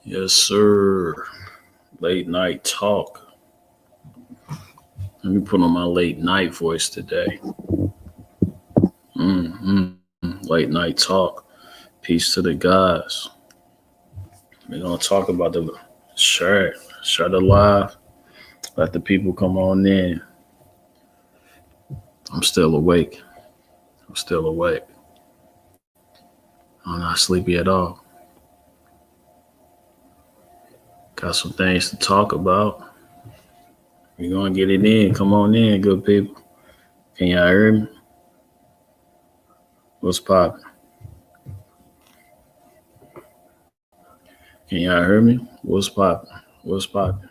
Yes, sir. Late night talk. Let me put on my late night voice today. Late night talk. Peace to the guys. We're gonna talk about the share the live. Let the people come on in. I'm still awake. I'm not sleepy at all. Got some things to talk about. We're gonna get it in. Come on in, good people. Can y'all hear me? What's poppin'? Can y'all hear me? What's poppin'? What's poppin'?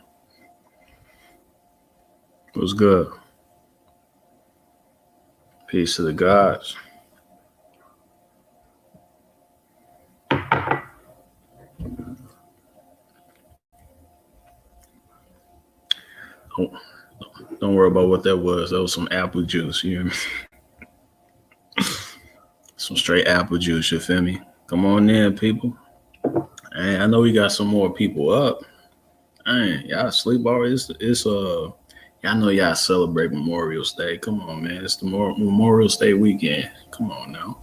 What's good? Peace to the gods. Don't worry about what that was. That was some apple juice. You hear me? Some straight apple juice. You feel me? Come on in, people. And I know we got some more people up. Y'all sleep already. Y'all know y'all celebrate Memorial Day. Come on, man. It's the Memorial Day weekend. Come on now.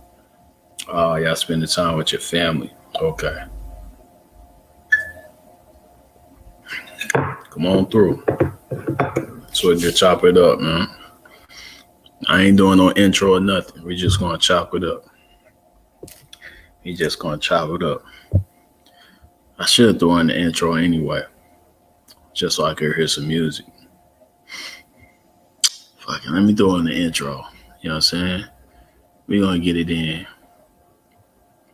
Oh, y'all spending time with your family. Okay. Come on through. So we can chop it up, man. I ain't doing no intro or nothing. We just gonna chop it up. I should throw in the intro anyway, just so I could hear some music. Fucking, let me throw in the intro. You know what I'm saying? We gonna get it in.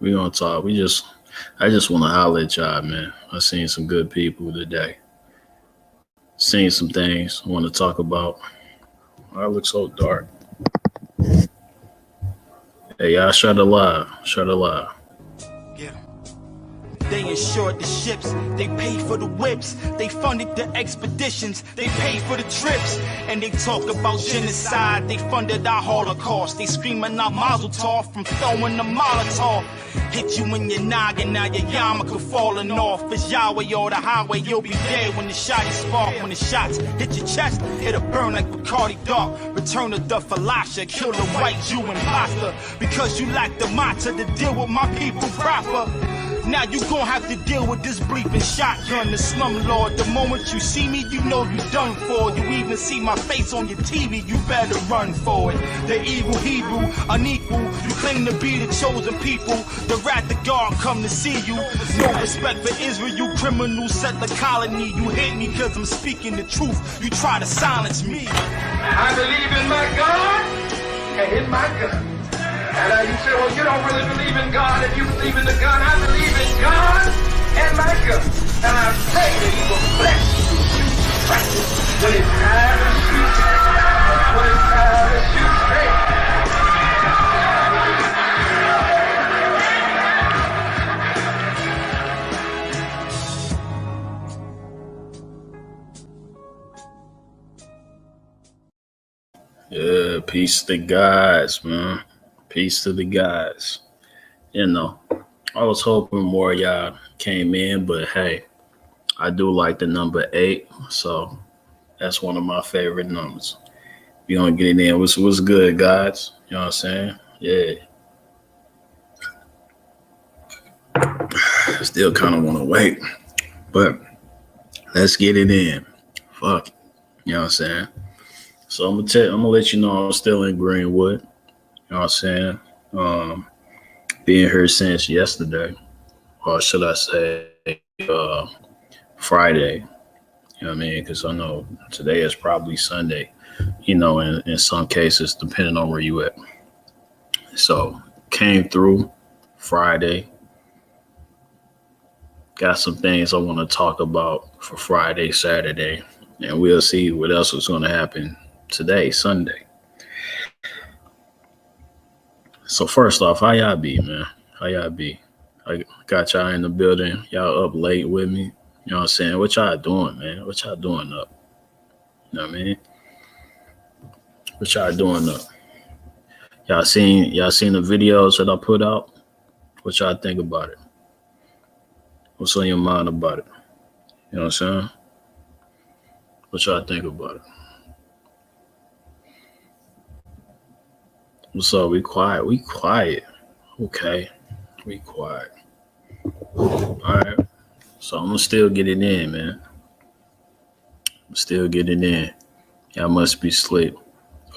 We gonna talk. I just want to holler at y'all, man. I seen some good people today. Seen some things I want to talk about. I look so dark. Hey, y'all, shut the live. Yeah. They insured the ships, they paid for the whips, they funded the expeditions, they paid for the trips, and they talk about genocide, they funded our Holocaust, they screaming out Mazel Tov from throwing the Molotov. Hit you in your noggin, now your yarmulke falling off. It's Yahweh or the highway, you'll be dead when the shotty spark. When the shots hit your chest, it'll burn like Bacardi Dark. Return of the Falasha, kill the white Jew imposter. Because you lack the matzah to deal with my people proper. Now you gon' have to deal with this bleeping shotgun, the slumlord. The moment you see me, you know you done for. You even see my face on your TV, you better run for it. The evil Hebrew, unequal, you claim to be the chosen people. The wrath of God come to see you. No respect for Israel, you criminals set the colony. You hate me cause I'm speaking the truth, you try to silence me. I believe in my God and in my gun. And you say, well, you don't really believe in God if you believe in the gun. I believe in God and my gun. And I pray that He will bless you to shoot practice when it's time to shoot. When it's time to shoot straight. Yeah, peace to the guys, man. Peace to the guys. You know, I was hoping more of y'all came in, but hey, I do like the number 8, so that's one of my favorite numbers. We gonna get it in. What's good, guys? You know what I'm saying? Yeah. Still kind of want to wait, but let's get it in. Fuck it. You know what I'm saying? So I'm gonna let you know I'm still in Greenwood. You know what I'm saying? Being here since yesterday, or should I say Friday. You know what I mean? Because I know today is probably Sunday, you know, in some cases, depending on where you at. So came through Friday. Got some things I want to talk about for Friday, Saturday, and we'll see what else is going to happen today, Sunday. So first off, how y'all be, man? How y'all be? I got y'all in the building. Y'all up late with me. You know what I'm saying? What y'all doing, man? What y'all doing up? You know what I mean? What y'all doing up? Y'all seen the videos that I put out? What y'all think about it? What's on your mind about it? You know what I'm saying? What y'all think about it? What's up? We quiet. We quiet. Okay. We quiet. All right. So I'm gonna still get it in, man. I'm still getting it in. Y'all must be asleep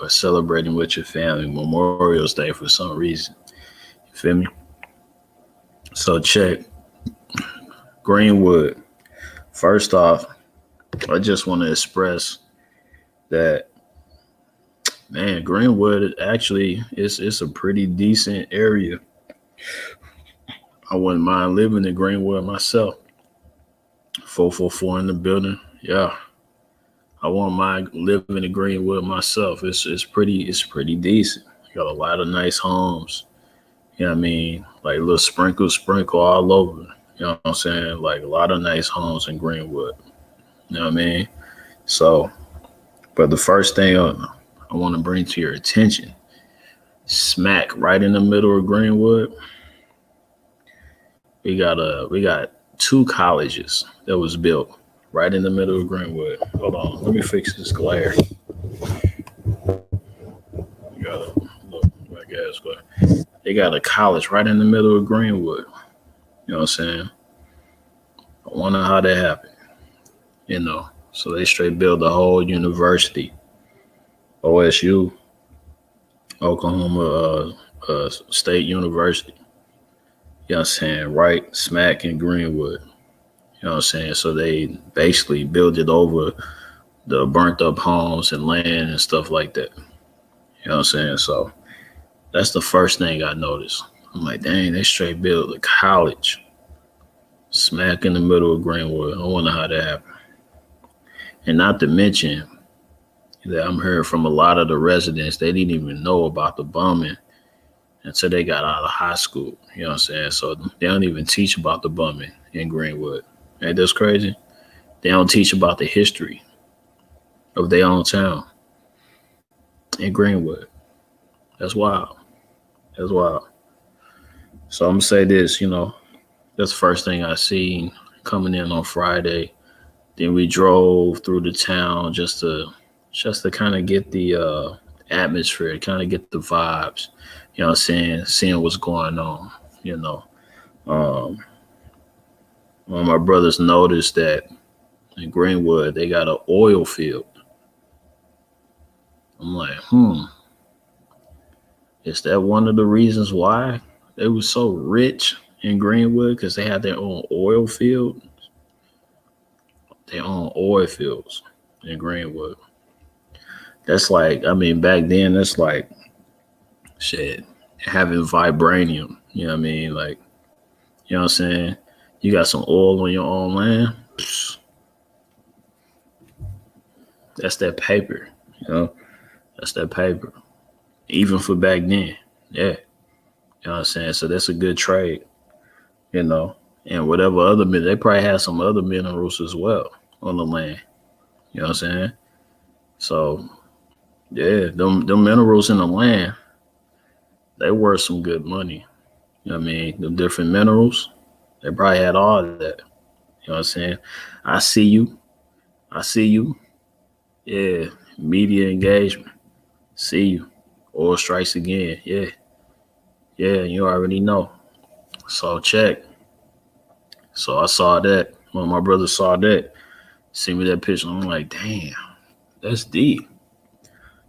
or celebrating with your family Memorial's Day for some reason. You feel me? So check. Greenwood. First off, I just want to express that, man, Greenwood actually it's a pretty decent area. I wouldn't mind living in Greenwood myself. 444 in the building. Yeah. I wouldn't mind living in Greenwood myself. It's pretty decent. You got a lot of nice homes. You know what I mean? Like little sprinkle all over. You know what I'm saying? Like a lot of nice homes in Greenwood. You know what I mean? So, but the first thing I want to bring to your attention, smack right in the middle of Greenwood, we got 2 colleges that was built right in the middle of Greenwood. Hold on, let me fix this glare. You got my gas glare. They got a college right in the middle of Greenwood. You know what I'm saying? I wonder how that happened. You know, so they straight built a whole university. OSU, Oklahoma State University. You know what I'm saying? Right smack in Greenwood. You know what I'm saying? So they basically built it over the burnt up homes and land and stuff like that. You know what I'm saying? So that's the first thing I noticed. I'm like, dang, they straight built a college smack in the middle of Greenwood. I wonder how that happened. And not to mention that I'm hearing from a lot of the residents, they didn't even know about the bombing until they got out of high school. You know what I'm saying? So they don't even teach about the bombing in Greenwood. Ain't this crazy? They don't teach about the history of their own town in Greenwood. That's wild. That's wild. So I'm gonna say this, you know, that's the first thing I seen coming in on Friday. Then we drove through the town just to kind of get the atmosphere, kind of get the vibes. You know what I'm saying? Seeing what's going on, you know. One of my brothers noticed that in Greenwood, they got an oil field. I'm like, is that one of the reasons why they were so rich in Greenwood? Because they had their own oil field, their own oil fields in Greenwood. That's like, I mean, back then, that's like, shit, having vibranium. You know what I mean? Like, you know what I'm saying? You got some oil on your own land. Psh, that's that paper, you know? That's that paper. Even for back then. Yeah. You know what I'm saying? So that's a good trade, you know? And whatever other, they probably had some other minerals as well on the land. You know what I'm saying? So, yeah, them minerals in the land, they worth some good money. You know what I mean? The different minerals, they probably had all of that. You know what I'm saying? I see you. Yeah, media engagement. See you. Oil strikes again. Yeah, you already know. So check. So I saw that. When my brother saw that, see me that picture, I'm like, damn, that's deep.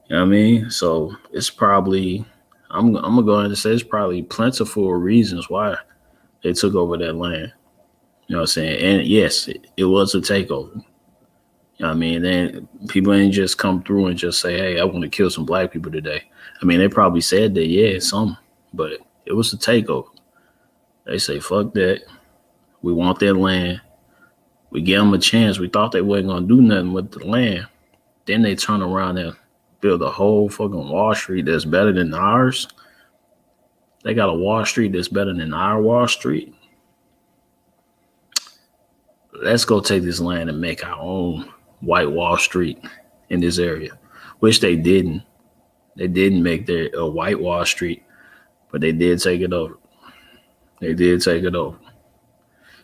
You know what I mean? So it's probably, I'm gonna go ahead and say it's probably plentiful reasons why they took over that land. You know what I'm saying? And yes, it was a takeover. You know what I mean? Then people ain't just come through and just say, hey, I want to kill some black people today. I mean, they probably said that, yeah, some, but it was a takeover. They say, fuck that. We want that land. We gave them a chance. We thought they wasn't going to do nothing with the land. Then they turn around and build a whole fucking Wall Street that's better than ours. They got a Wall Street that's better than our Wall Street. Let's go take this land and make our own white Wall Street in this area, which they didn't. They didn't make their a white Wall Street, but they did take it over. They did take it over.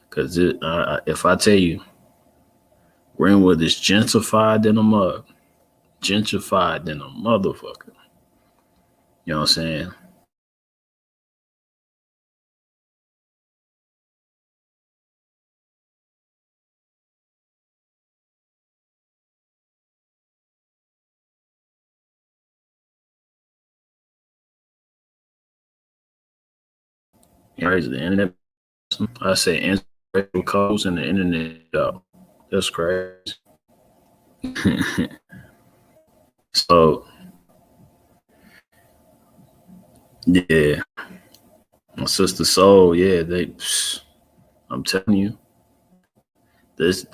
Because if I tell you, Greenwood is gentrified than a mug, gentrified than a motherfucker. You know what I'm saying? Crazy. The internet. I say internet codes and the internet. Yo, that's crazy. So yeah, my sister Soul. Yeah, I'm telling you, there's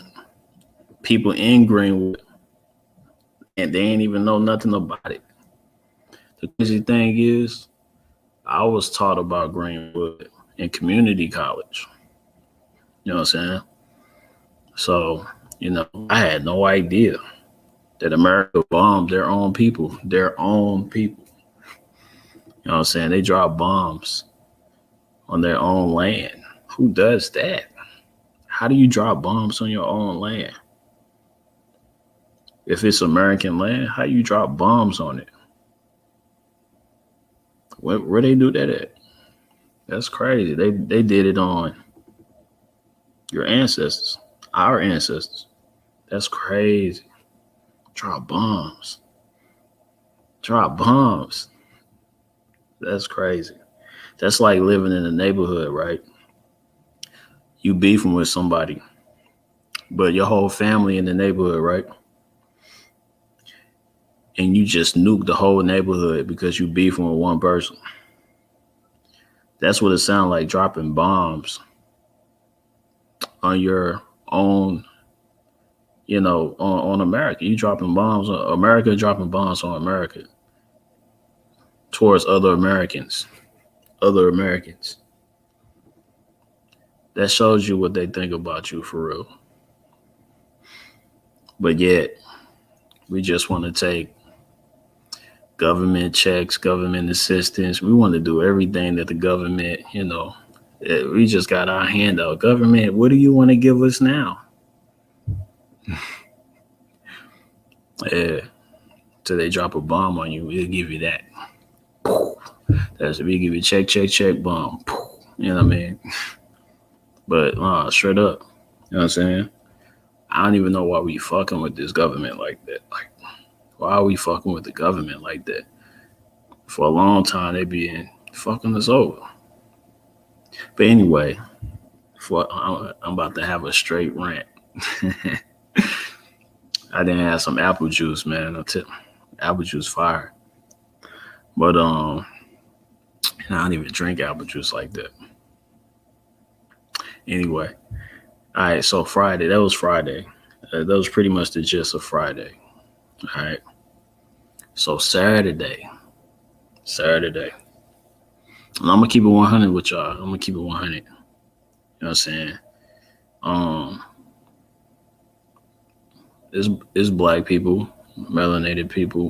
people in Greenwood and they ain't even know nothing about it. The crazy thing is, I was taught about Greenwood in community college. You know what I'm saying? So, I had no idea that America bombed their own people. Their own people. You know what I'm saying? They drop bombs on their own land. Who does that? How do you drop bombs on your own land? If it's American land, how you drop bombs on it? Where they do that at? That's crazy. They did it on your ancestors, our ancestors. That's crazy. Drop bombs. Drop bombs. That's crazy. That's like living in a neighborhood, right? You beefing with somebody, but your whole family in the neighborhood, right? And you just nuke the whole neighborhood because you beefing with one person. That's what it sounds like, dropping bombs on your own, on America. You dropping bombs on America, dropping bombs on America towards other Americans. Other Americans. That shows you what they think about you for real. But yet, we just want to take government checks, government assistance. We want to do everything that the government, we just got our hand out. Government, what do you want to give us now? Yeah. So they drop a bomb on you, we'll give you that. We give you check, bomb. You know what I mean? But straight up, you know what I'm saying? I don't even know why we fucking with this government like that. Like, why are we fucking with the government like that? For a long time, they been fucking us over. But anyway, I'm about to have a straight rant. I didn't have some apple juice, man. Apple juice fire. But I don't even drink apple juice like that. Anyway, all right. So Friday, that was Friday. That was pretty much the gist of Friday. All right. So Saturday. And I'm gonna keep it 100 with y'all. I'm gonna keep it 100. You know what I'm saying? It's black people, melanated people.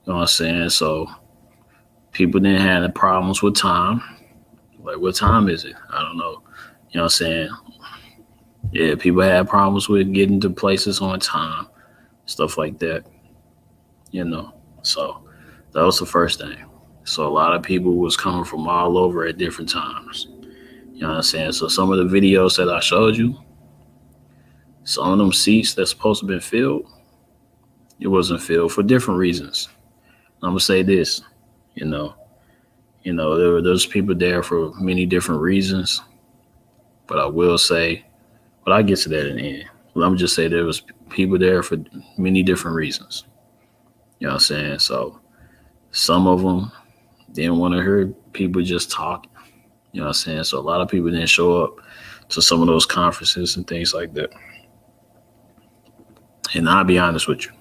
You know what I'm saying? So people didn't have the problems with time. Like, what time is it? I don't know. You know what I'm saying? Yeah, people had problems with getting to places on time, stuff like that. So that was the first thing. So a lot of people was coming from all over at different times. You know what I'm saying? So some of the videos that I showed you, some of them seats that's supposed to have been filled, it wasn't filled for different reasons. I'm gonna say this, there were those people there for many different reasons. But I will say, but I'll get to that in the end. But I'm just say there was people there for many different reasons. You know what I'm saying? So some of them didn't want to hear people just talking. You know what I'm saying? So a lot of people didn't show up to some of those conferences and things like that. And I'll be honest with you.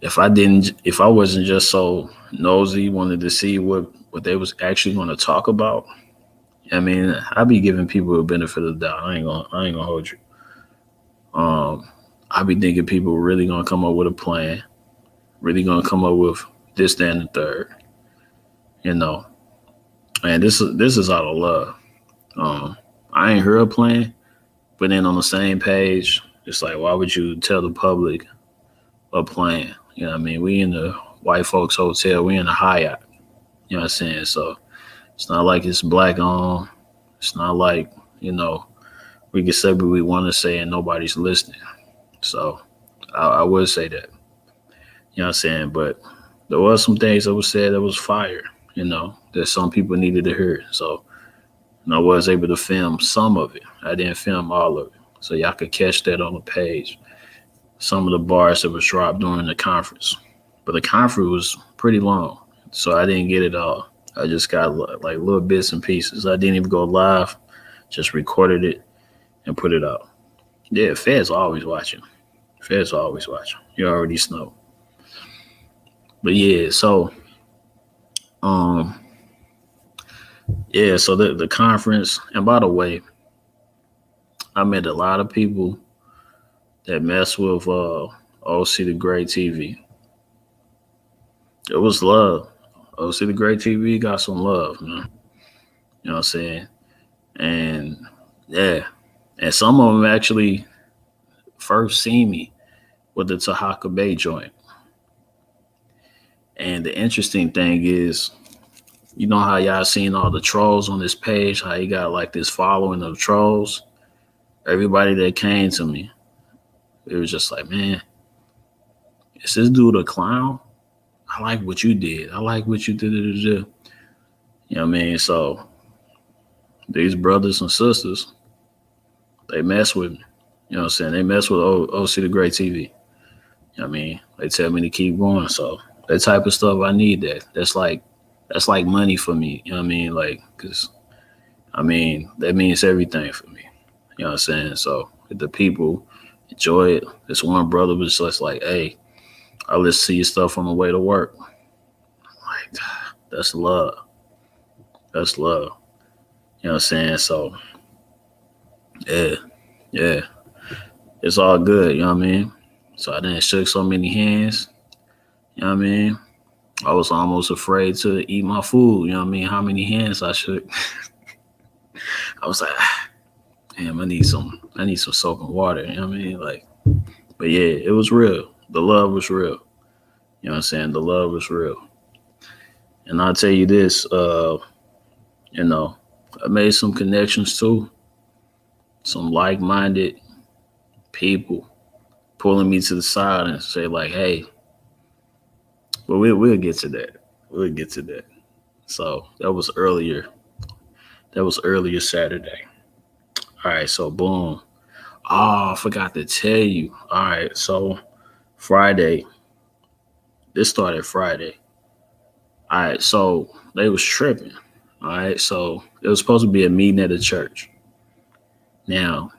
If I wasn't just so nosy, wanted to see what they was actually going to talk about, I mean, I'd be giving people a benefit of the doubt. I ain't gonna hold you. I be thinking people were really gonna come up with a plan. really gonna come up with this, that, and the third. You know, and this is out of love. I ain't heard a plan, but then on the same page, it's like, why would you tell the public a plan? You know what I mean? We in the white folks hotel, we in the Hyatt. You know what I'm saying? So it's not like it's black on. It's not like, you know, we can say what we want to say and nobody's listening. So I would say that. You know what I'm saying? But there was some things that was said that was fire, you know, that some people needed to hear. So I was able to film some of it. I didn't film all of it. So y'all could catch that on the page. Some of the bars that was dropped during the conference. But the conference was pretty long. So I didn't get it all. I just got like little bits and pieces. I didn't even go live. Just recorded it and put it out. Yeah, Fed's always watching. Fed's always watching. You already know. But yeah, so yeah, so the conference, and by the way, I met a lot of people that mess with OCTheGreat TV. It was love. OCTheGreat TV got some love, man. You know what I'm saying? And yeah, and some of them actually first seen me with the Takeover Bay joint. And the interesting thing is, you know how y'all seen all the trolls on this page, how you got like this following of trolls? Everybody that came to me, it was just like, man, is this dude a clown? I like what you did. I like what you did. You know what I mean? So these brothers and sisters, they mess with me. You know what I'm saying? They mess with OCTheGreat TV. You know what I mean? They tell me to keep going. So that type of stuff, I need that. That's like money for me. You know what I mean? Like, because, I mean, that means everything for me. You know what I'm saying? So if the people enjoy it, this one brother was just like, hey, I listen to your stuff on the way to work. Like, that's love. That's love. You know what I'm saying? So, yeah. It's all good, you know what I mean? So I didn't shook so many hands. You know what I mean? I was almost afraid to eat my food. You know what I mean? How many hands I shook. I was like, damn, I need some soap and water. You know what I mean? Like, but yeah, it was real. The love was real. You know what I'm saying? The love was real. And I'll tell you this, you know, I made some connections too. Some like-minded people pulling me to the side and say like, hey, well, we'll get to that. We'll get to that. So that was earlier. That was earlier Saturday. All right, so boom. Oh, I forgot to tell you. All right, so Friday. This started Friday. All right, so they was tripping. All right, so it was supposed to be a meeting at a church. Now,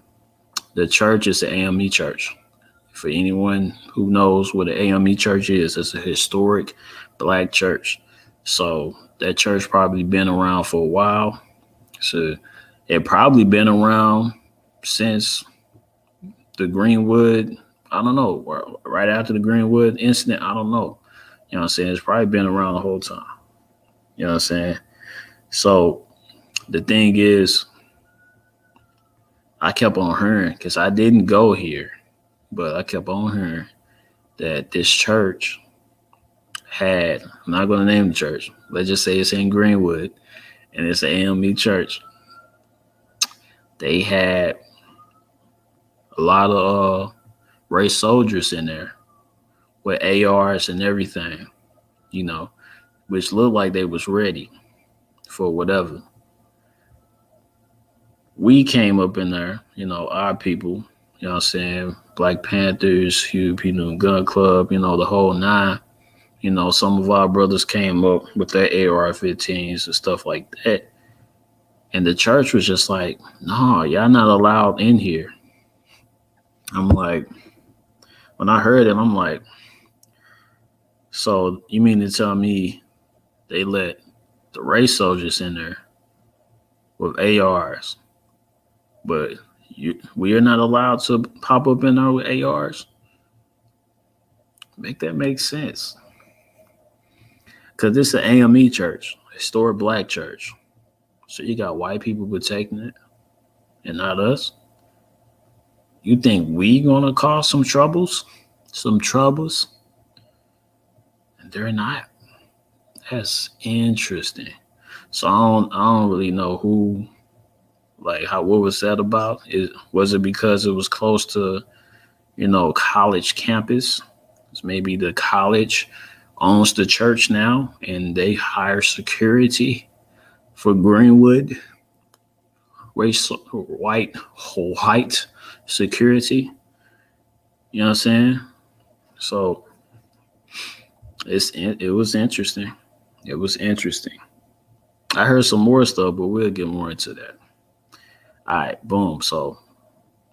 the church is the AME church. For anyone who knows what an AME church is, it's a historic black church. So that church probably been around for a while. So it probably been around since the Greenwood, I don't know, right after the Greenwood incident, I don't know. You know what I'm saying? It's probably been around the whole time. You know what I'm saying? So the thing is, I kept on hearing, because I didn't go here, but I kept on hearing that this church had, I'm not going to name the church, let's just say it's in Greenwood, and it's an AME church. They had a lot of race soldiers in there with ARs and everything, you know, which looked like they was ready for whatever. We came up in there, you know, our people, you know what I'm saying, Black Panthers, Hugh People Gun Club, you know, the whole nine. You know, some of our brothers came up with their AR-15s and stuff like that. And the church was just like, no, y'all not allowed in here. I'm like, when I heard it, I'm like, so you mean to tell me they let the race soldiers in there with ARs, but we are not allowed to pop up in there with ARs? Make that make sense. Because this is an AME church, historic black church. So you got white people protecting it and not us. You think we gonna cause some troubles? Some troubles? And they're not. That's interesting. So I don't really know who, like, how, what was that about? Was it because it was close to, college campus? Maybe the college owns the church now and they hire security for Greenwood, white security. You know what I'm saying? So it was interesting. It was interesting. I heard some more stuff, but we'll get more into that. All right, boom. So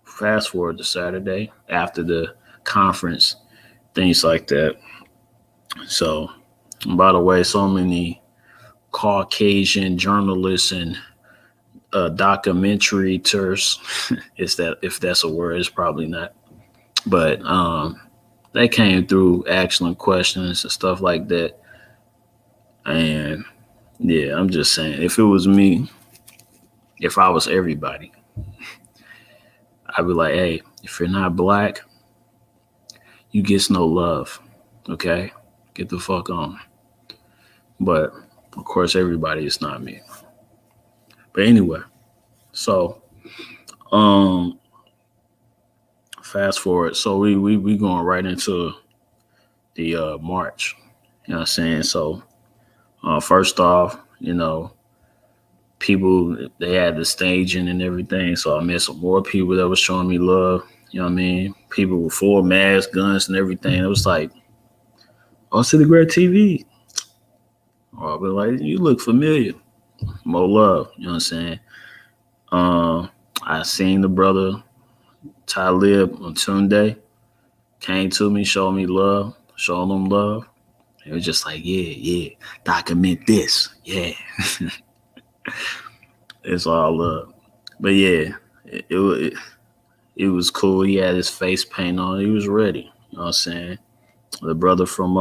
fast forward to Saturday after the conference, things like that. So, by the way, so many Caucasian journalists and documentary-ters, is that, if that's a word, it's probably not. But they came through asking questions and stuff like that. And yeah, I'm just saying, if it was me, if I was everybody, I'd be like, hey, if you're not black, you get no love. Okay? Get the fuck on. But of course, everybody is not me. But anyway, so fast forward. So we going right into the march. You know what I'm saying? So first off, people, they had the staging and everything. So I met some more people that was showing me love. You know what I mean? People with full masks, guns, and everything. It was like, OCTheGreat TV. Or I'll be like, you look familiar. More love. You know what I'm saying? I seen the brother Talib on Tunde. Came to me, showed me love, showing them love. It was just like, yeah, document this. Yeah. It's all love. But yeah, it was cool. He had his face paint on. He was ready. You know what I'm saying? The brother from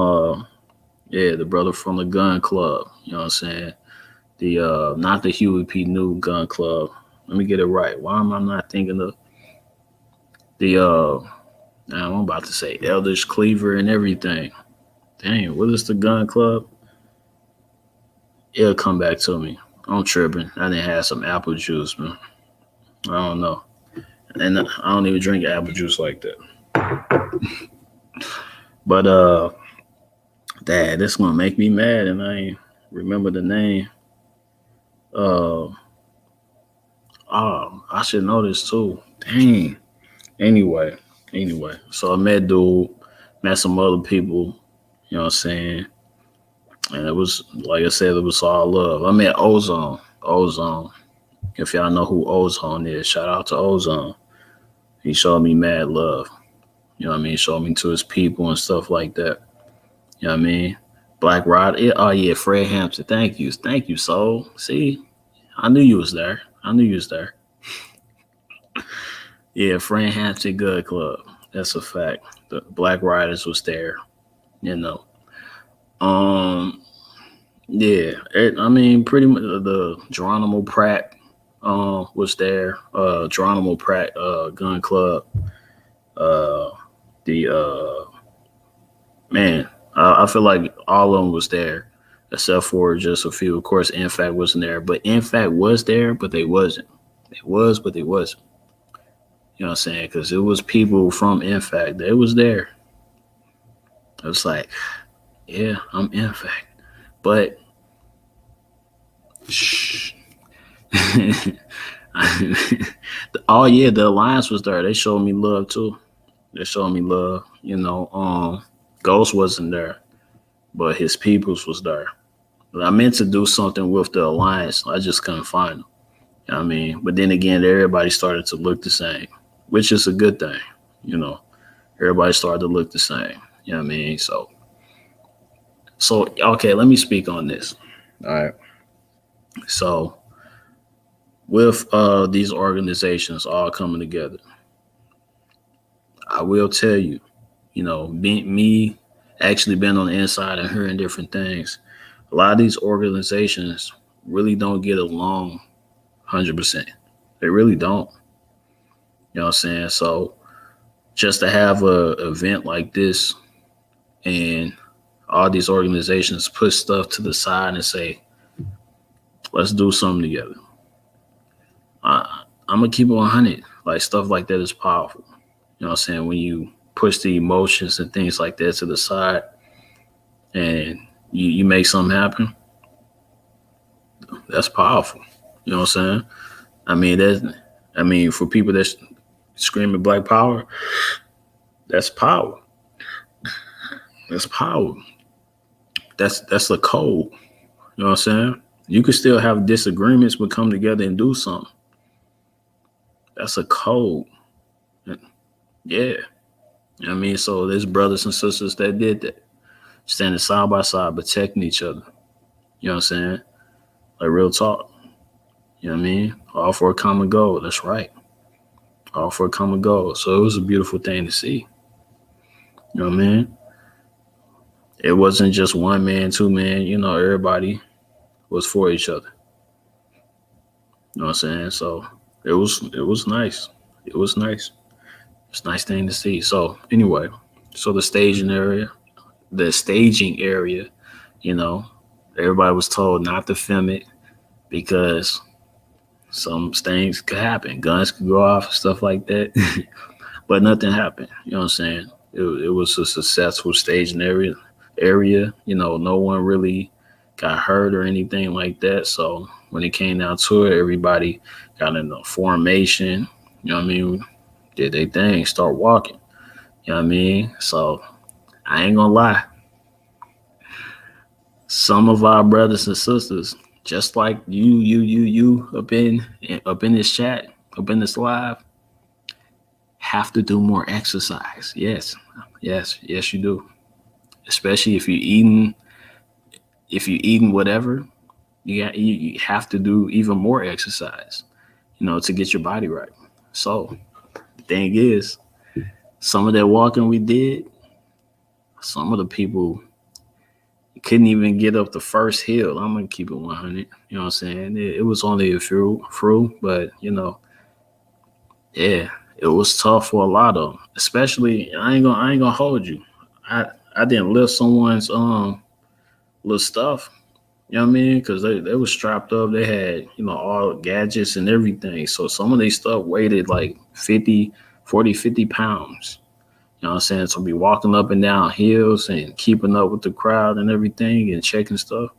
the gun club. You know what I'm saying? The not the Huey P. New gun club. Let me get it right. Why am I not thinking of the I'm about to say Eldridge Cleaver and everything. Dang, what is the gun club? It'll come back to me. I'm tripping. I didn't have some apple juice, man. I don't know. And I don't even drink apple juice like that. But Dad, this gonna make me mad, and I ain't remember the name. I should know this too. Dang. Anyway. So I met dude, met some other people, you know what I'm saying? And it was, like I said, it was all love. I met Ozone. If y'all know who Ozone is, shout out to Ozone. He showed me mad love. You know what I mean? Showed me to his people and stuff like that. You know what I mean? Black Rod. Oh, yeah, Fred Hampton. Thank you, Soul. See? I knew you was there. Yeah, Fred Hampton Good Club. That's a fact. The Black Riders was there. Yeah. Pretty much the Geronimo Pratt was there. Geronimo Pratt Gun Club. I feel like all of them was there, except for just a few. Of course, InFact wasn't there, but InFact was there, but they wasn't. They was, but they wasn't. You know what I'm saying? Because it was people from InFact. They was there. It was like, yeah, I'm InFact. But, shh. Oh, yeah, the Alliance was there. They showed me love, too. Ghost wasn't there, but his peoples was there. But I meant to do something with the Alliance. I just couldn't find them. You know what I mean? But then again, everybody started to look the same, which is a good thing. Everybody started to look the same. You know what I mean? So okay, let me speak on this. All right. So with these organizations all coming together, I will tell you, me actually been on the inside and hearing different things. A lot of these organizations really don't get along 100%. They really don't. You know what I'm saying? So just to have a event like this and all these organizations put stuff to the side and say, let's do something together. I'm going to keep it 100. Like, stuff like that is powerful. You know what I'm saying? When you push the emotions and things like that to the side and you make something happen, that's powerful. You know what I'm saying? I mean, for people that's screaming Black Power, that's power. That's power. That's the code. You know what I'm saying? You can still have disagreements, but come together and do something. That's a code. Yeah. You know what I mean? So there's brothers and sisters that did that. Standing side by side, protecting each other. You know what I'm saying? Like, real talk. You know what I mean? All for a common goal. That's right. All for a common goal. So it was a beautiful thing to see. You know what I mean? It wasn't just one man, two man. You know, everybody was for each other. You know what I'm saying? So it was nice. It was nice. It's a nice thing to see. So anyway, so the staging area, you know, everybody was told not to film it because some things could happen. Guns could go off, stuff like that. But nothing happened. You know what I'm saying? It was a successful staging area. You know, no one really got hurt or anything like that. So when it came down to it, everybody got in a formation. You know what I mean? Did their thing, start walking. You know what I mean? So I ain't gonna lie. Some of our brothers and sisters, just like you up in this chat, up in this live, have to do more exercise. Yes, you do. Especially if you're eating whatever, you have to do even more exercise, you know, to get your body right. So the thing is, some of that walking we did, some of the people couldn't even get up the first hill. I'm gonna keep it 100. You know what I'm saying? It was only a few, but you know, yeah, it was tough for a lot of them. Especially, I ain't gonna hold you. I didn't lift someone's little stuff. You know what I mean? Because they were strapped up. They had, you know, all gadgets and everything. So some of these stuff weighted like 50 pounds. You know what I'm saying? So be walking up and down hills and keeping up with the crowd and everything and checking stuff.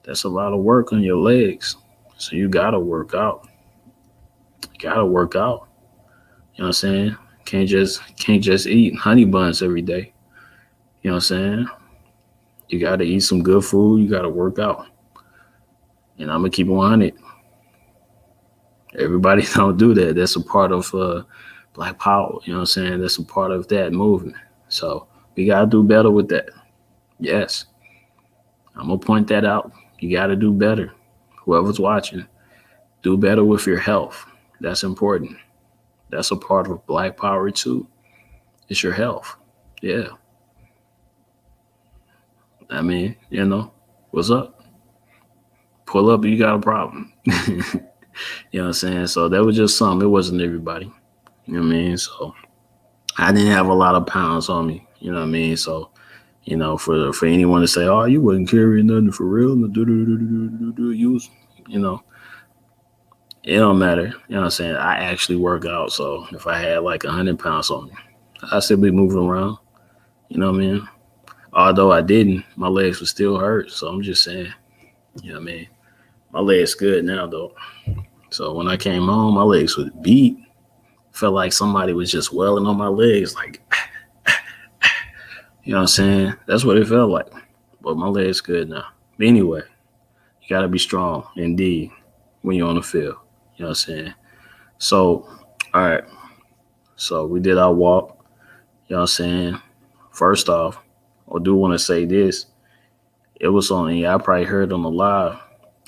That's a lot of work on your legs. So you gotta work out. You know what I'm saying? Can't just eat honey buns every day. You know what I'm saying? You gotta eat some good food. You gotta work out. And I'm gonna keep it 100. Everybody don't do that. That's a part of Black Power. You know what I'm saying? That's a part of that movement. So we gotta do better with that. Yes. I'm gonna point that out. You gotta do better. Whoever's watching, do better with your health. That's important. That's a part of Black Power too. It's your health. Yeah. I mean, you know, what's up? Pull up, you got a problem. You know what I'm saying? So that was just something. It wasn't everybody. You know what I mean? So I didn't have a lot of pounds on me. You know what I mean? So, you know, for anyone to say, oh, you wasn't carrying nothing for real, you was, you know, it don't matter. You know what I'm saying? I actually work out. So if I had like 100 pounds on me, I'd still be moving around. You know what I mean? Although I didn't, my legs would still hurt. So I'm just saying, you know what I mean? My legs good now though. So when I came home, my legs was beat. Felt like somebody was just welling on my legs, like, you know what I'm saying? That's what it felt like. But my legs good now. But anyway, you gotta be strong indeed when you're on the field. You know what I'm saying? So, all right. So we did our walk. You know what I'm saying? First off, I do want to say this. It was only, I probably heard on the live,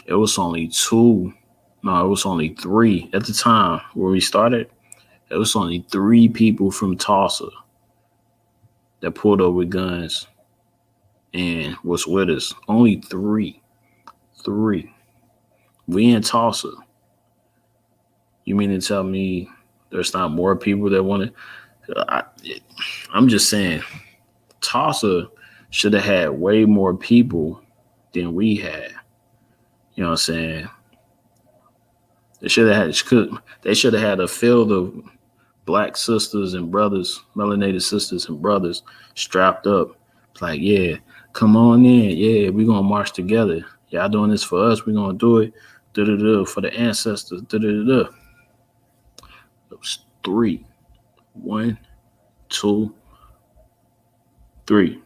it was only three at the time where we started. It was only 3 people from Tulsa that pulled up with guns and was with us. Only three. We in Tulsa. You mean to tell me there's not more people that want to? I'm just saying, Tulsa should have had way more people than we had. You know what I'm saying? They should have had a field of black sisters and brothers, melanated sisters and brothers strapped up. It's like, yeah, come on in. Yeah, we're going to march together. Y'all doing this for us. We're going to do it. Da-da-da, for the ancestors. Da-da-da. It was three. 1, 2, 3.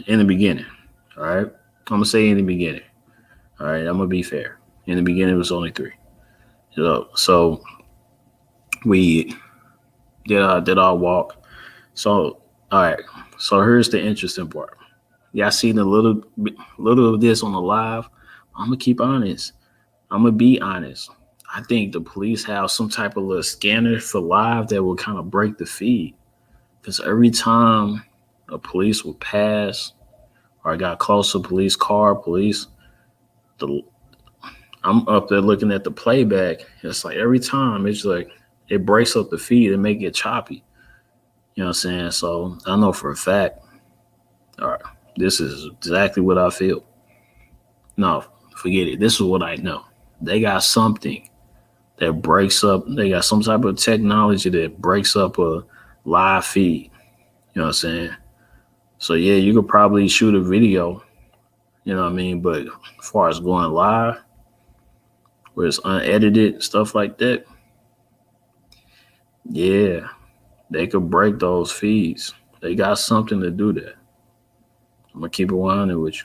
In the beginning. All right. I'm going to say in the beginning. All right. I'm going to be fair. In the beginning, it was only 3. So we did our walk. So, all right. So here's the interesting part. Y'all seen a little of this on the live. I'm going to keep honest. I'm going to be honest. I think the police have some type of little scanner for live that will kind of break the feed. Because every time a police would pass or I got close to police car, I'm up there looking at the playback. It's like every time it's like it breaks up the feed and make it choppy. You know what I'm saying? So I know for a fact, all right, this is exactly what I feel. No, forget it. This is what I know. They got something that breaks up. They got some type of technology that breaks up a live feed. You know what I'm saying? So yeah, you could probably shoot a video, you know what I mean? But as far as going live, where it's unedited, stuff like that, yeah, they could break those feeds. They got something to do that. I'm going to keep it 100 with you.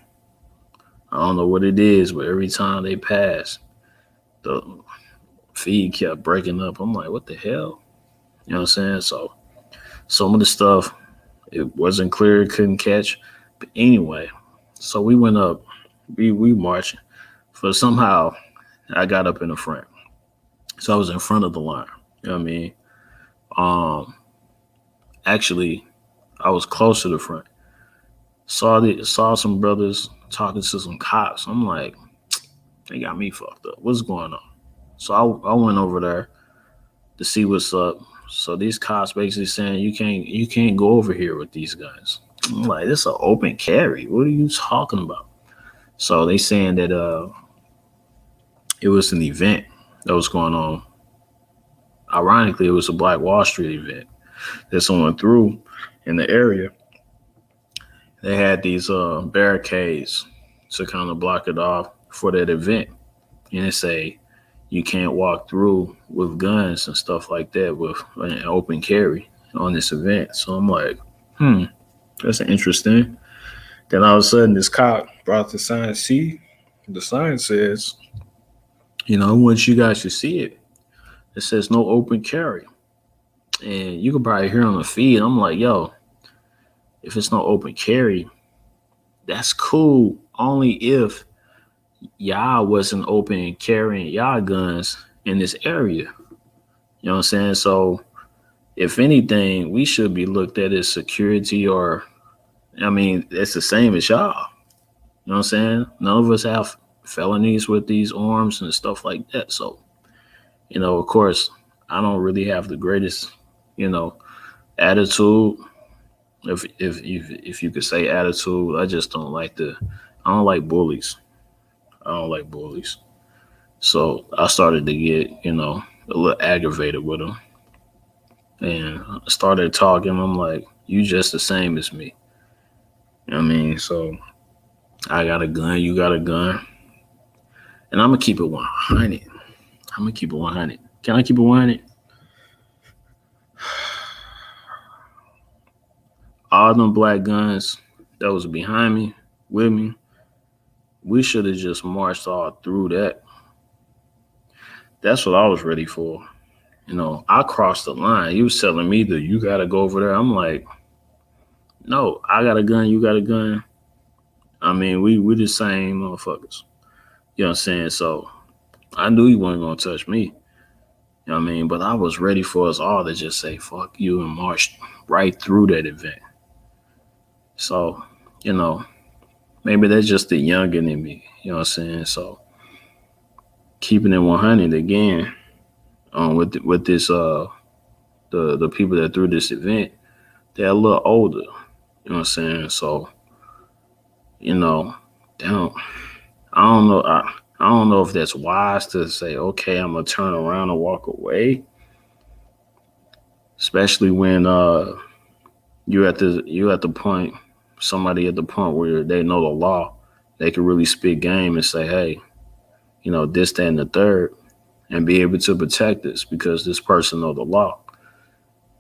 I don't know what it is, but every time they pass, the feed kept breaking up. I'm like, what the hell? You know what I'm saying? So some of the stuff, it wasn't clear, couldn't catch. But anyway, so we went up, we marching. For somehow, I got up in the front. So I was in front of the line. You know what I mean? Actually, I was close to the front. Saw some brothers talking to some cops. I'm like, they got me fucked up. What's going on? So I went over there to see what's up. So these cops basically saying you can't go over here with these guns. I'm like, this is an open carry. What are you talking about? So they saying that it was an event that was going on. Ironically, it was a Black Wall Street event that someone threw in the area. They had these barricades to kind of block it off for that event. And they say you can't walk through with guns and stuff like that with an open carry on this event. So I'm like, that's interesting. Then all of a sudden this cop brought the sign. See, the sign says, you know, I want you guys to see it. It says no open carry. And you can probably hear on the feed. I'm like, yo, if it's no open carry, that's cool. Only if y'all wasn't open carrying y'all guns in this area. You know what I'm saying? So if anything, we should be looked at as security, or, I mean, it's the same as y'all. You know what I'm saying? None of us have felonies with these arms and stuff like that. So, you know, of course, I don't really have the greatest, you know, attitude. If you could say attitude, I just don't like bullies. I don't like bullies. So I started to get, you know, a little aggravated with them. And I started talking. I'm like, you just the same as me. You know what I mean? So I got a gun, you got a gun. And I'm going to keep it 100. I'm going to keep it 100. Can I keep it 100? All them black guns that was behind me, with me, we should have just marched all through that. That's what I was ready for. You know, I crossed the line. He was telling me that you got to go over there. I'm like, no, I got a gun, you got a gun. I mean, we the same motherfuckers. You know what I'm saying? So I knew he wasn't going to touch me. You know what I mean? But I was ready for us all to just say, fuck you, and march right through that event. So you know, maybe that's just the youngin' in me. You know what I'm saying? So keeping it 100 again, with this the people that threw this event, they're a little older. You know what I'm saying? So you know, they don't. I don't know. I don't know if that's wise to say, okay, I'm gonna turn around and walk away, especially when you at the point, somebody at the point where they know the law, they can really spit game and say, hey, this, that, and the third, and be able to protect us because this person know the law.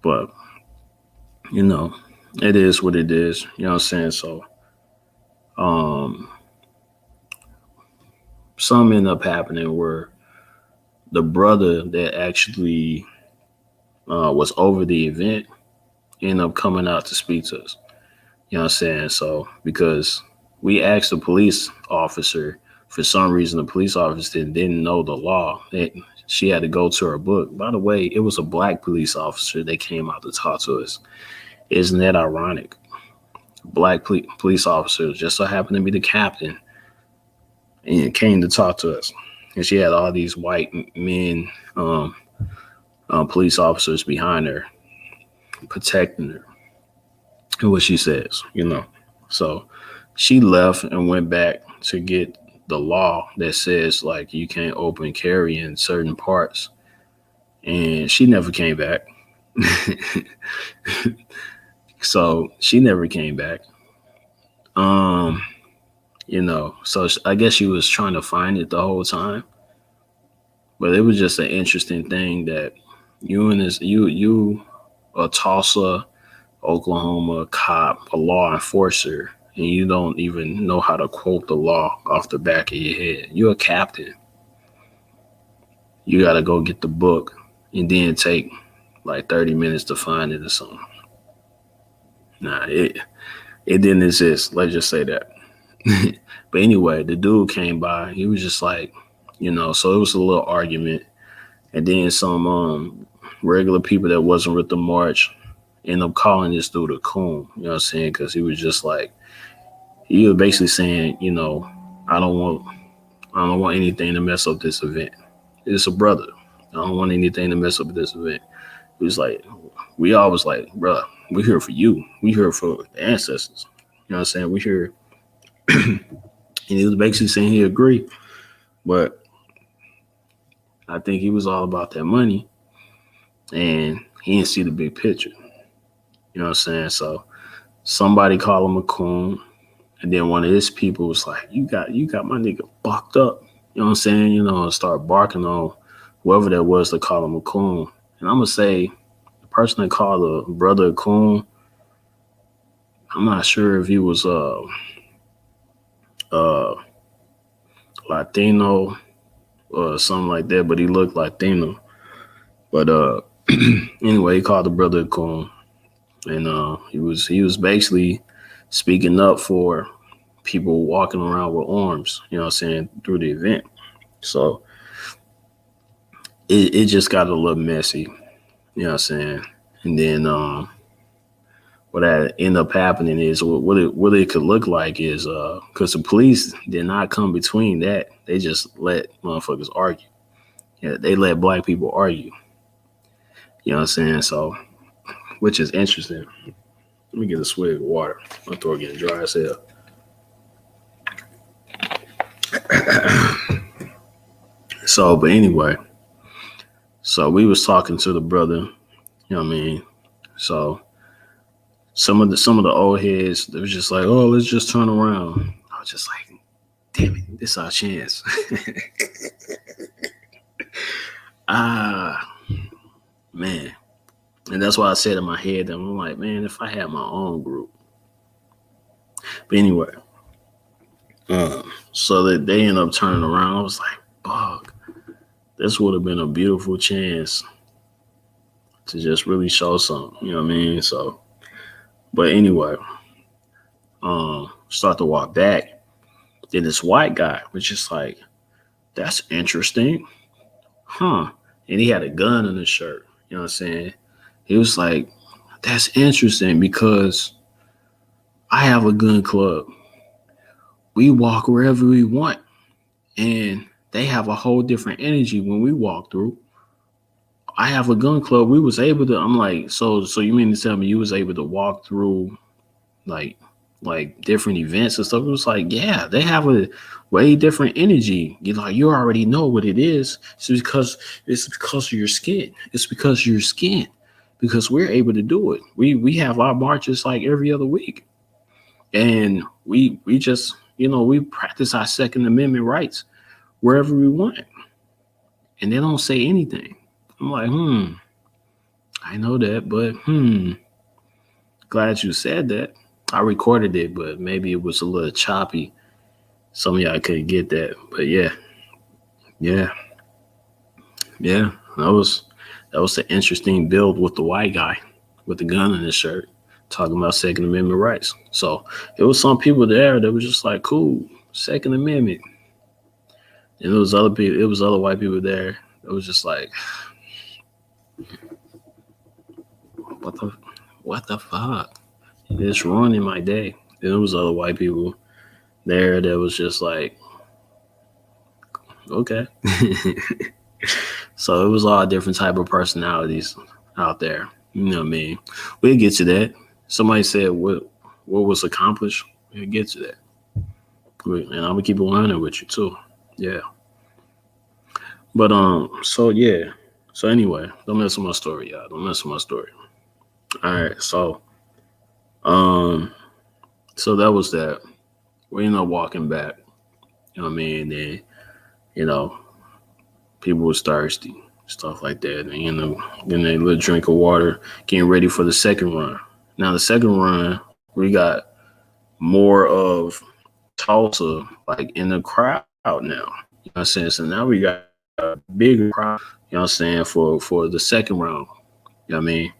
But you know, it is what it is. You know what I'm saying? So, um, some end up happening where the brother that actually was over the event end up coming out to speak to us. You know what I'm saying? So because we asked the police officer, for some reason the police officer didn't know the law. She had to go to her book. By the way, it was a black police officer that came out to talk to us. Isn't that ironic? Black police officer just so happened to be the captain and came to talk to us. And she had all these white men, police officers behind her, protecting her. And what she says, So she left and went back to get the law that says like you can't open carry in certain parts. And she never came back. So she never came back. So I guess she was trying to find it the whole time. But it was just an interesting thing that you a Tulsa, Oklahoma cop, a law enforcer, and you don't even know how to quote the law off the back of your head. You're a captain. You got to go get the book and then take like 30 minutes to find it or something. Nah, it didn't exist. Let's just say that. But anyway, the dude came by. He was just like, so it was a little argument. And then some regular people that wasn't with the march end up calling this dude a coon. You know what I'm saying? Because he was just like, he was basically saying, I don't want anything to mess up this event. It's a brother. I don't want anything to mess up this event. He was like, we all was like, bruh, we're here for you. We here for the ancestors. You know what I'm saying? We here. And he was basically saying he agreed. But I think he was all about that money. And he didn't see the big picture. You know what I'm saying? So somebody called him a coon. And then one of his people was like, you got my nigga bucked up. You know what I'm saying? Start barking on whoever that was to call him a coon. And I'm going to say the person that called the brother a coon, I'm not sure if he was Latino or something like that, but he looked Latino. But anyway, he called the brother a coon. And he was basically speaking up for people walking around with arms, you know what I'm saying, through the event. So it just got a little messy, you know what I'm saying. And then what that ended up happening is what it could look like is because the police did not come between that. They just let motherfuckers argue. Yeah, they let black people argue. You know what I'm saying? So, which is interesting. Let me get a swig of water. My throat getting dry as hell. So, but anyway, so we was talking to the brother, you know what I mean? So some of the old heads, they was just like, oh, let's just turn around. I was just like, damn it, this is our chance. Man. And that's why I said in my head that I'm like, man, if I had my own group. But anyway, so that they end up turning around. I was like, fuck, this would have been a beautiful chance to just really show something, you know what I mean? So, but anyway, start to walk back. Then this white guy was just like, that's interesting. Huh. And he had a gun in his shirt, you know what I'm saying? He was like, that's interesting because I have a gun club. We walk wherever we want, and they have a whole different energy when we walk through. I have a gun club. We was able to. I'm like, so you mean to tell me you was able to walk through like different events and stuff? It was like, yeah, they have a way different energy. You already know what it is. It's because of your skin. It's because of your skin. Because we're able to do it. We have our marches like every other week. And we just, we practice our Second Amendment rights wherever we want. And they don't say anything. I'm like, I know that, but glad you said that. I recorded it, but maybe it was a little choppy. Some of y'all couldn't get that. But yeah. That was the interesting build with the white guy with the gun in his shirt talking about Second Amendment rights. So it was some people there that was just like, cool, Second Amendment. And it was other white people there that was just like, what the fuck? It's ruining my day. And there was other white people there that was just like, okay. So it was all different type of personalities out there. You know what I mean? We'll get to that. Somebody said what was accomplished. We'll get to that. And I'm gonna keep it 100 with you too. Yeah. But so yeah. So anyway, don't mess with my story, y'all. Don't mess with my story. All right, so so that was that. We're walking back. You know what I mean? And people was thirsty, stuff like that. And then they little drink of water, getting ready for the second run. Now the second run, we got more of Tulsa like in the crowd now. You know what I'm saying? So now we got a bigger crowd, you know what I'm saying, for the second round. You know what I mean?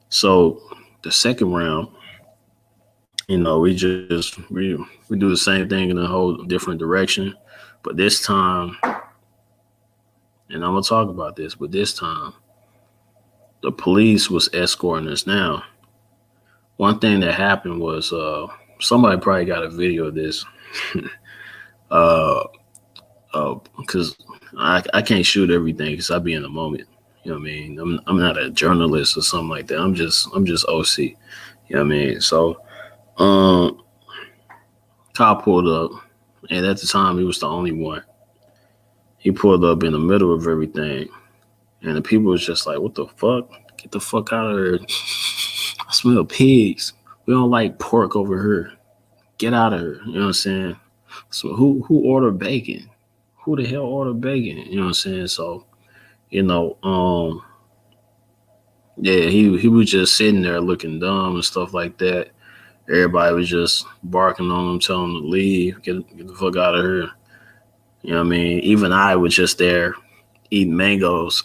So the second round, we do the same thing in a whole different direction. But this time, and I'm gonna talk about this, but this time the police was escorting us. Now, one thing that happened was somebody probably got a video of this. Because I can't shoot everything because I be in the moment. You know what I mean? I'm not a journalist or something like that. I'm just OC. You know what I mean? So cop pulled up, and at the time he was the only one. He pulled up in the middle of everything, and the people was just like, "What the fuck? Get the fuck out of here! I smell pigs. We don't like pork over here. Get out of here!" You know what I'm saying? So who ordered bacon? Who the hell ordered bacon? You know what I'm saying? So, yeah, he was just sitting there looking dumb and stuff like that. Everybody was just barking on him, telling him to leave, get the fuck out of here. You know what I mean? Even I was just there eating mangoes,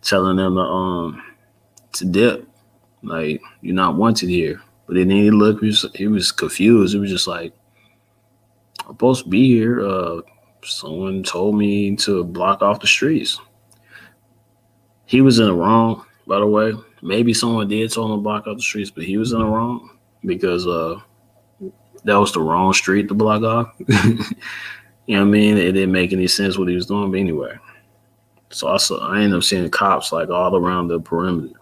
telling them to dip. Like, you're not wanted here. But then he looked, he was confused. It was just like, I'm supposed to be here. Someone told me to block off the streets. He was in the wrong, by the way. Maybe someone did tell him to block off the streets, but he was in the wrong because that was the wrong street to block off. You know what I mean? It didn't make any sense what he was doing, but anyway. So I ended up seeing cops like all around the perimeter.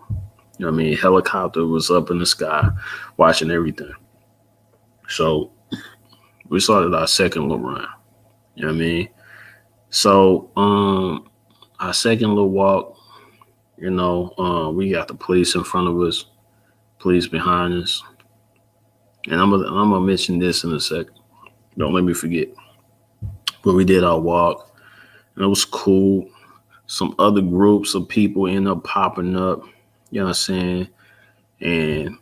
You know what I mean? Helicopter was up in the sky watching everything. So we started our second little run. You know what I mean? So our second little walk, we got the police in front of us, police behind us. And I'm gonna mention this in a second. Don't let me forget. But we did our walk, and it was cool. Some other groups of people end up popping up, you know what I'm saying? And,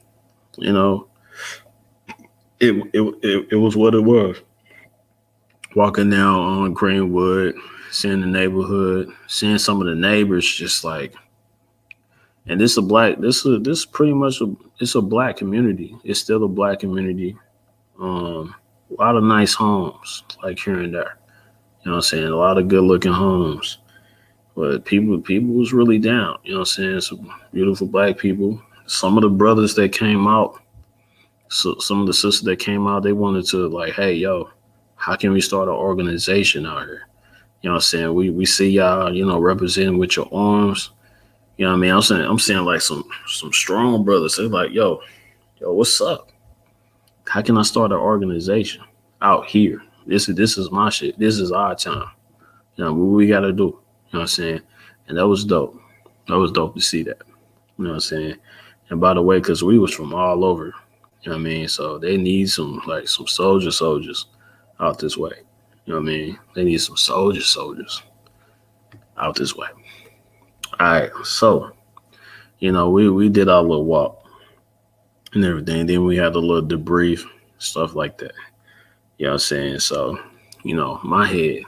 it was what it was. Walking down on Greenwood, seeing the neighborhood, seeing some of the neighbors just like, and this is pretty much it's a black community. It's still a black community. A lot of nice homes, like here and there. You know what I'm saying? A lot of good looking homes. But people was really down. You know what I'm saying? Some beautiful black people. Some of the brothers that came out, So some of the sisters that came out, they wanted to like, hey, yo, how can we start an organization out here? You know what I'm saying? We see y'all, representing with your arms. You know what I mean? I'm saying like some strong brothers. They're like, yo, what's up? How can I start an organization out here? This is my shit. This is our time. What we gotta do. You know what I'm saying? And that was dope. That was dope to see that. You know what I'm saying? And by the way, because we was from all over, you know what I mean? So they need some soldiers out this way. You know what I mean? They need some soldiers out this way. All right, so we did our little walk and everything. Then we had a little debrief, stuff like that. You know what I'm saying? So, my head,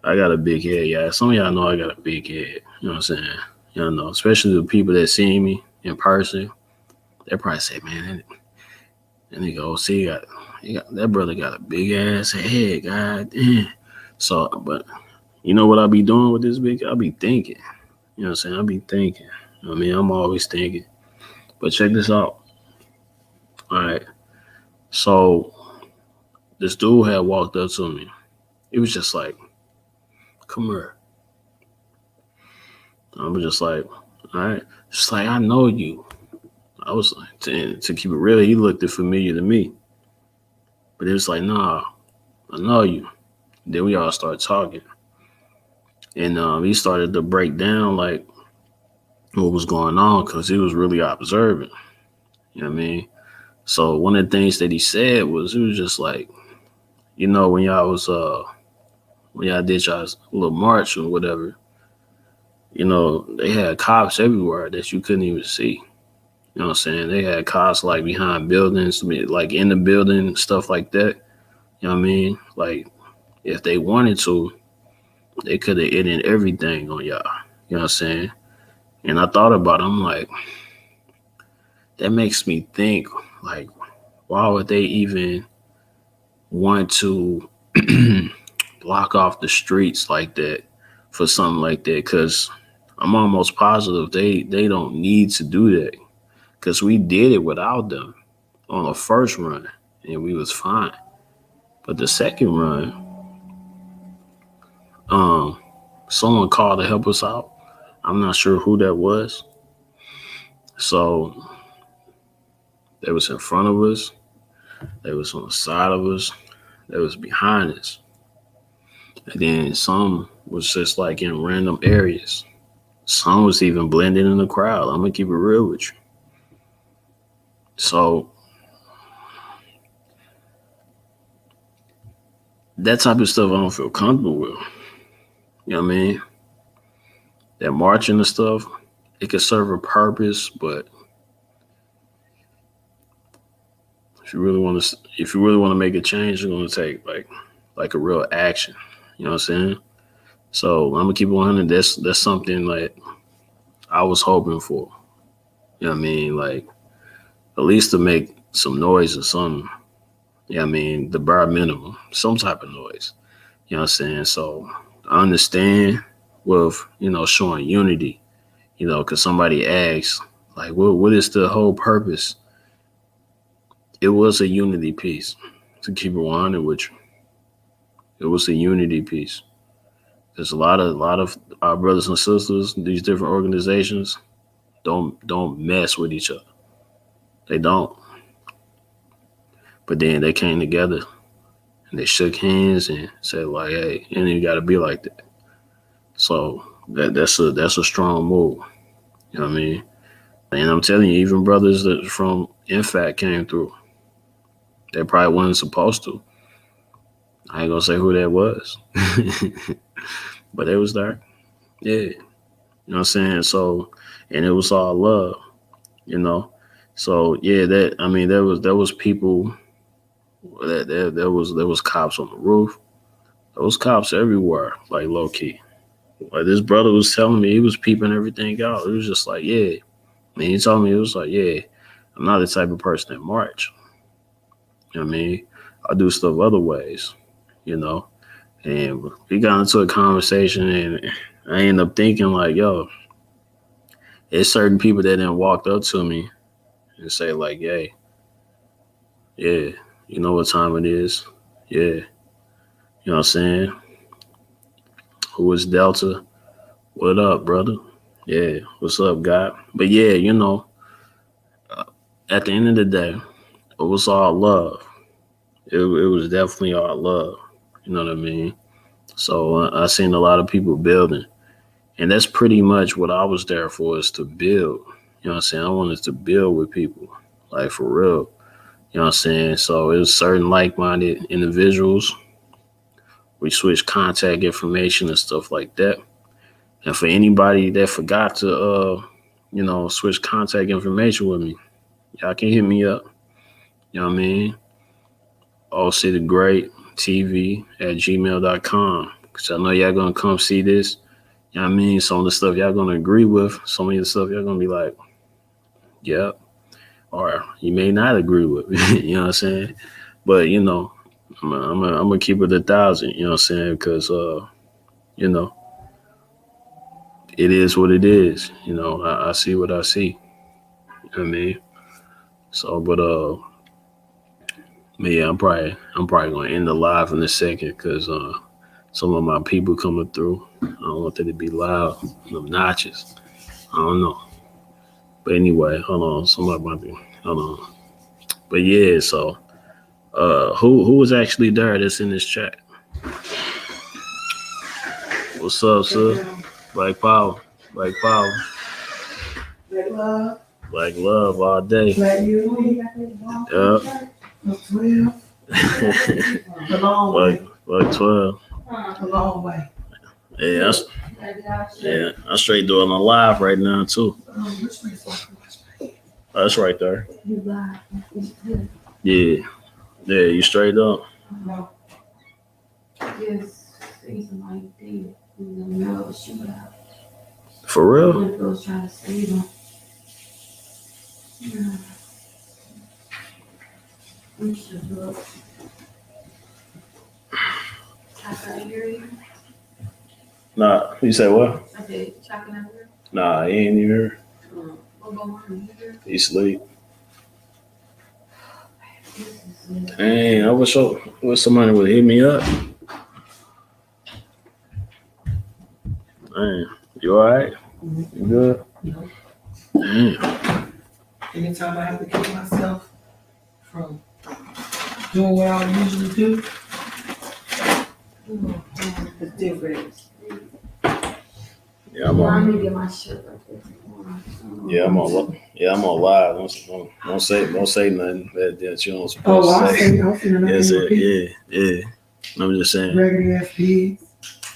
I got a big head, yeah. Some of y'all know I got a big head. You know what I'm saying? Y'all know, especially the people that see me in person, they probably say, man, that nigga OC that brother got a big ass head, god damn. So, but you know what I be doing with this big? I be thinking. You know what I'm saying? I be thinking. I mean, I'm always thinking. But check this out. All right. So this dude had walked up to me. He was just like, come here. I was just like, all right. Just like, I know you. I was like, to keep it real, he looked familiar to me. But it was like, nah, I know you. Then we all started talking. And he started to break down like what was going on because he was really observant. You know what I mean? So one of the things that he said was, it was just like, when y'all did y'all's little march or whatever, they had cops everywhere that you couldn't even see. You know what I'm saying? They had cops like behind buildings, like in the building, stuff like that. You know what I mean? Like if they wanted to, they could have ended everything on y'all. You know what I'm saying? And I thought about it. I'm like, that makes me think, like, why would they even want to block off the streets like that for something like that? Because I'm almost positive they don't need to do that, because we did it without them on the first run and we was fine. But the second run, someone called to help us out. I'm not sure who that was. So they was in front of us, they was on the side of us, they was behind us. And then some was just like in random areas. Some was even blending in the crowd. I'm gonna keep it real with you. So that type of stuff I don't feel comfortable with. You know what I mean? That marching and stuff, it could serve a purpose, but if you really want to make a change, it's gonna take like a real action. You know what I'm saying? So I'm gonna keep it 100. That's something like I was hoping for. You know what I mean? Like at least to make some noise or something. You know what I mean? The bare minimum, some type of noise. You know what I'm saying? So I understand with, showing unity, because somebody asked, like, what is the whole purpose? It was a unity piece, to keep it 100 with you. It was a unity piece. There's a lot of our brothers and sisters, these different organizations, don't mess with each other. They don't. But then they came together and they shook hands and said, like, hey, and you gotta be like that. So that's a strong move. You know what I mean? And I'm telling you, even brothers that from InFact came through. They probably wasn't supposed to. I ain't gonna say who that was. But it was there. Yeah. You know what I'm saying? So, and it was all love, So yeah, there was people there was cops on the roof. There was cops everywhere, like low key. Like this brother was telling me, he was peeping everything out. It was just like, yeah. I mean, he told me, it was like, yeah, I'm not the type of person that march. You know what I mean? I do stuff other ways, And we got into a conversation and I ended up thinking like, yo, there's certain people that then walked up to me and say like, hey, Yeah. You know what time it is. Yeah. You know what I'm saying? Who is Delta? What up, brother? Yeah. What's up, God? But yeah, you know, at the end of the day, it was all love. It was definitely all love. You know what I mean? So I seen a lot of people building. And that's pretty much what I was there for, is to build. You know what I'm saying? I wanted to build with people, like for real. You know what I'm saying? So it was certain like-minded individuals. We switched contact information and stuff like that. And for anybody that forgot to, switch contact information with me, y'all can hit me up. You know what I mean? OCTheGreat TV at gmail.com. Because I know y'all going to come see this. You know what I mean? Some of the stuff y'all going to agree with. Some of the stuff y'all going to be like, yep. Or you may not agree with me. You know what I'm saying? But, you know, I'm going to keep it 1,000. You know what I'm saying? Because, you know, it is what it is. You know, I see what I see. You know what I mean? So, but yeah, I'm probably going to end the live in a second because some of my people coming through. I don't want that to be loud and obnoxious. I don't know. But anyway, hold on. Somebody might be. Hold on. But yeah, so who was actually there that's in this chat? What's up, sir? Black Power. Black Power. Black love. Black love all day. Black unity. Yeah. 12. A long way. Like 12. A long way. Yeah, I'm straight doing a live right now too. That's right there. Yeah, you straight up. No. Yes, say somebody did. In the middle of a shootout. For real? One girl's trying to save him. Yeah. We should look. I hear you. Nah, you say what? I said, chopping out here. Nah, he ain't even here. What going on here? He sleep. Dang, I wish somebody would hit me up. Dang, you all right? You good? No. Damn. Anytime I have to keep myself from doing what I usually do, it's different. Yeah, I'm I'm on. gonna get my shirt like this. Yeah, I'm on. Yeah, I'm on live. Don't say nothing that you don't supposed Oh, to I say. say nothing. Yes, yeah. I'm just saying. Regular ass pigs.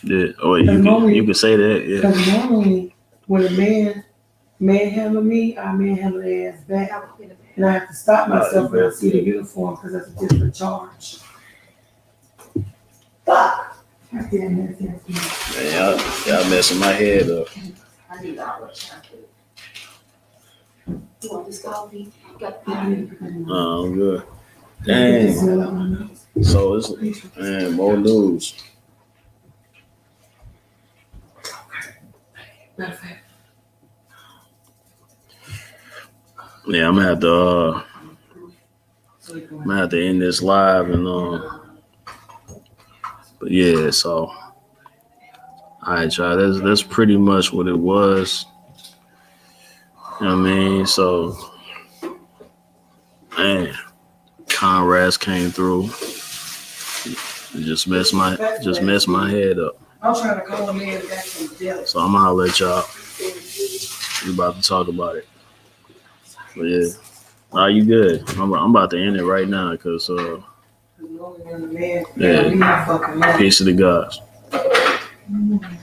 Yeah. Oh, you can say that. Yeah. Because normally, when a man manhandle me, I manhandle their ass back. And I have to stop myself when I see the uniform because that's a different charge. Fuck! Man, y'all messing my head up. I need all the chocolate. You want this coffee? Got the I'm good. Dang. So it's more news. Matter of fact. Yeah, I'm gonna have to end this live and but yeah, so all right, y'all. That's pretty much what it was. You know what I mean? So, man, Conrad's came through. It just messed my head up. I'm trying to call a man back from jail. So I'm gonna holler at y'all. We about to talk about it. But yeah. You good? I'm about to end it right now because yeah. Peace to the gods.